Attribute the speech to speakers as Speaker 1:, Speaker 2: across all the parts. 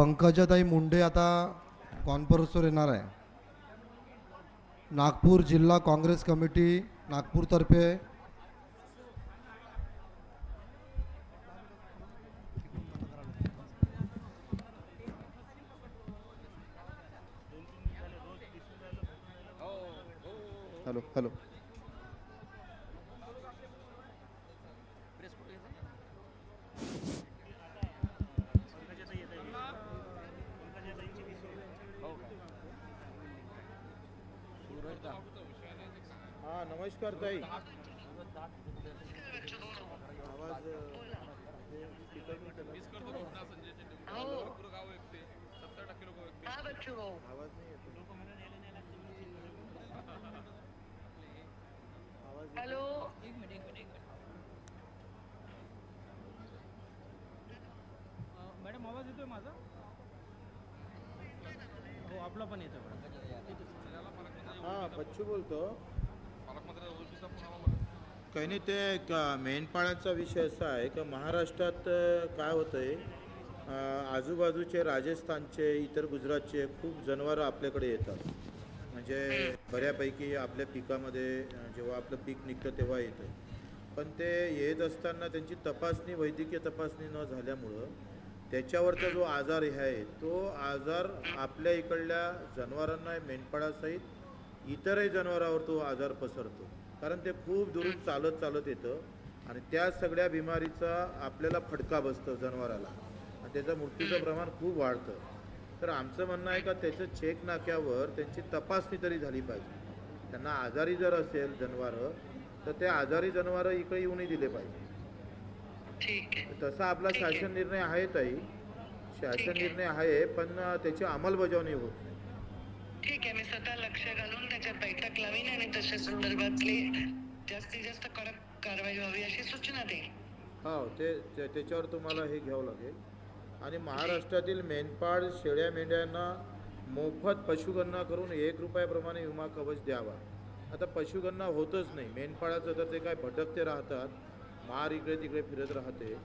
Speaker 1: पंकजाताई मुंडे आता कॉन्फरन्सवर येणार आहे. नागपूर जिल्हा काँग्रेस कमिटी नागपूरतर्फे
Speaker 2: हॅलो हॅलो हां नमस्कार ताई. आवाज आवाज नाही येतो.
Speaker 3: हॅलो.
Speaker 4: मॅडम आवाज येतोय माझा? हो आपला पण येतोय मॅडम.
Speaker 2: हां बच्चू बोलतो. काही नाही ते मेंढपाळाचा विषय असा आहे का महाराष्ट्रात काय होतं आहे, आजूबाजूचे राजस्थानचे इतर गुजरातचे खूप जनावरं आपल्याकडे येतात. म्हणजे बऱ्यापैकी आपल्या पिकामध्ये जेव्हा आपलं पीक निघतं तेव्हा येतं. पण ते येत असताना त्यांची तपासणी वैद्यकीय तपासणी न झाल्यामुळं त्याच्यावरचा जो आजार हे आहे तो आजार आपल्या इकडल्या जनावरांना मेंढपाळासहित इतरही जनावरांवर तो आजार पसरतो. कारण ते खूप दुरून चालत चालत येतं आणि त्या सगळ्या बिमारीचा आपल्याला फटका बसतो जनावराला आणि त्याचं मृत्यूचं प्रमाण खूप वाढतं. तर आमचं म्हणणं आहे का त्याचं चेक नाक्यावर त्यांची तपासणी तरी झाली पाहिजे. त्यांना आजारी जर असेल जनावरं तर ते आजारी जनावरं इकडे येऊनही दिले पाहिजे.
Speaker 3: ठीक आहे.
Speaker 2: तसा आपला
Speaker 3: ठीक आहे.
Speaker 2: शासन निर्णय आहे ताई, शासन
Speaker 3: ठीक आहे.
Speaker 2: निर्णय आहे पण त्याची अंमलबजावणी होत नाही.
Speaker 3: ठीक आहे, मी स्वतः लक्ष घालून त्याच्यात बैठक लावीन आणि तशा संदर्भातली जास्तीत जास्त कडक कारवाई व्हावी अशी सूचना देईल.
Speaker 2: हो त्याच्यावर तुम्हाला हे घ्यावं लागेल. आणि महाराष्ट्रातील मेंढपाळ शेळ्या मेंढ्यांना मोफत पशुगणना करून 1 रुपयाप्रमाणे विमा कवच द्यावा. आता पशुगणना होतच नाही मेंढपाळाचं, तर ते काय भटकते राहतात, मार इकडे तिकडे फिरत राहते.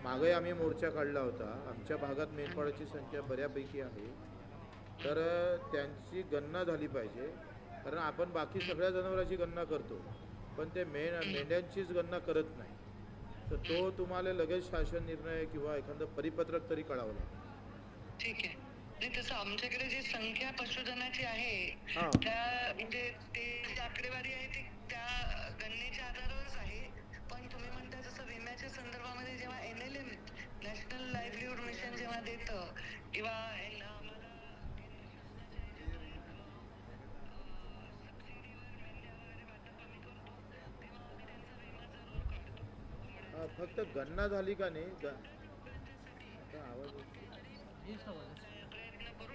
Speaker 2: मागही आम्ही मोर्चा काढला होता. आमच्या भागात मेंढपाळाची संख्या बऱ्यापैकी आहे, तर त्यांची गणना झाली पाहिजे. कारण आपण बाकी सगळ्या जनावरांची गणना करतो पण ते मेंढ्यांचीच गणना करत नाही. तर तो तुम्हाला लगेच शासन निर्णय किंवा एखादं परिपत्रक तरी कळावं लागेल.
Speaker 3: ठीक आहे. नाही तसं आमच्याकडे जी संख्या पशुधनाची आहे
Speaker 2: हां
Speaker 3: त्या म्हणजे ते जी आकडेवारी आहे ती त्या गणनेच्या आधारावरच आहे. पण तुम्ही म्हणता जसं विम्याच्या संदर्भामध्ये जेव्हा NLM नॅशनल लाईव्हलीहूड मिशन जेव्हा देतं किंवा आम्हाला
Speaker 2: फक्त गणना झाली का नाही आता आवाज
Speaker 3: प्रयत्न करू.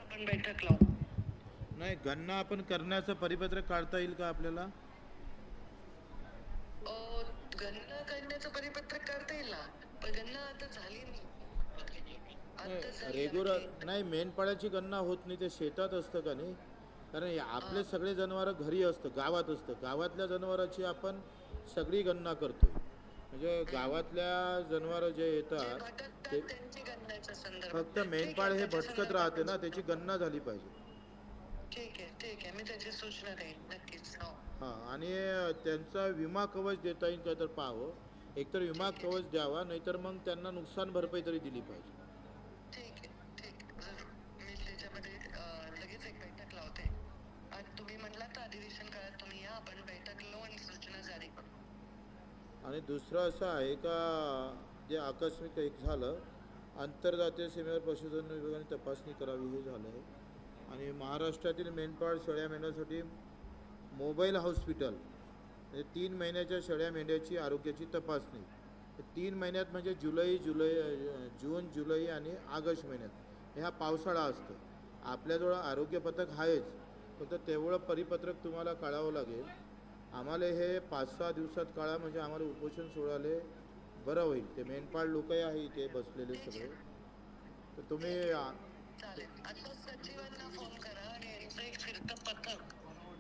Speaker 3: आपण बैठक लावू.
Speaker 2: नाही, गणना आपण करण्याचं परिपत्रक काढता येईल का आपल्याला?
Speaker 3: गणना करण्याचं परिपत्रक करता येईल ना, पण गणना आता झाली नाही. आता झाली
Speaker 2: रेग्युलर
Speaker 3: आमची.
Speaker 2: नाही, मेंढपाळाची गणना होत नाही, ते शेतात असतं का नाही. कारण आपले सगळे जनावरं घरी असतं, गावात असतं. गावातल्या जनावरांची आपण सगळी गणना करतो. म्हणजे गावातल्या जनावरं जे
Speaker 3: जे
Speaker 2: येतात
Speaker 3: भटकतात
Speaker 2: ते
Speaker 3: त्यांची गणनेच्या संदर्भात.
Speaker 2: फक्त
Speaker 3: ठीक
Speaker 2: मेंढपाळ
Speaker 3: आहे,
Speaker 2: हे
Speaker 3: त्याच्या
Speaker 2: भटकत
Speaker 3: संदर्भात
Speaker 2: राहते ना,
Speaker 3: आपण
Speaker 2: त्याची गणना झाली पाहिजे.
Speaker 3: ठीक आहे, ठीक आहे, मी त्याची सूचना देईन नक्कीच. हो.
Speaker 2: हां, आणि त्यांचा विमा कवच देता येईल का तर पाहावं. एकतर विमा कवच द्यावा, नाहीतर मग त्यांना नुकसान भरपाई तरी दिली पाहिजे.
Speaker 3: ठीक आहे, ठीक आहे, जरूर. मी त्याच्यामध्ये लगेच एक बैठक लावते. आणि तुम्ही म्हटलात तर अधिवेशन काळात तुम्ही या, आपण बैठक लावू आणि सूचना जारी करू.
Speaker 2: आणि दुसरं असं आहे का, जे आकस्मिक एक झालं, आंतरजातीय सीमेवर पशुधन विभागाने तपासणी करावी हे झालं आहे. आणि महाराष्ट्रातील मेंढपाळ शेळ्या मेंढ्यांसाठी मोबाईल हॉस्पिटल म्हणजे 3 महिन्याच्या शेळ्या मेंढ्याची आरोग्याची तपासणी. 3 महिन्यात म्हणजे जून जुलै आणि ऑगस्ट महिन्यात ह्या पावसाळा असतं. आपल्याजवळ आरोग्य पथक आहेच, फक्त तेवढं परिपत्रक तुम्हाला काढावं लागेल. आम्हाला हे 5-6 दिवसात काढा, म्हणजे आम्हाला उपोषण सोडायला बरं होईल. ते मेंढपाळ लोकही आहे इथे बसलेले सगळे. तर तुम्ही
Speaker 3: चालेल. आता सचिवांना फोन करा आणि यांचं एक फिरतं पथक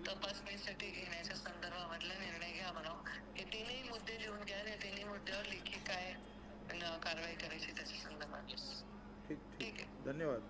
Speaker 3: तपासणीसाठी घेण्याच्या संदर्भामधला निर्णय घ्या म्हणा. हे 3ही मुद्दे लिहून घ्या. या 3ही मुद्द्यावर लेखी काय कारवाई करायची त्याच्या संदर्भात.
Speaker 2: ठीक
Speaker 3: ठीक
Speaker 2: ठीक
Speaker 3: आहे.
Speaker 2: धन्यवाद.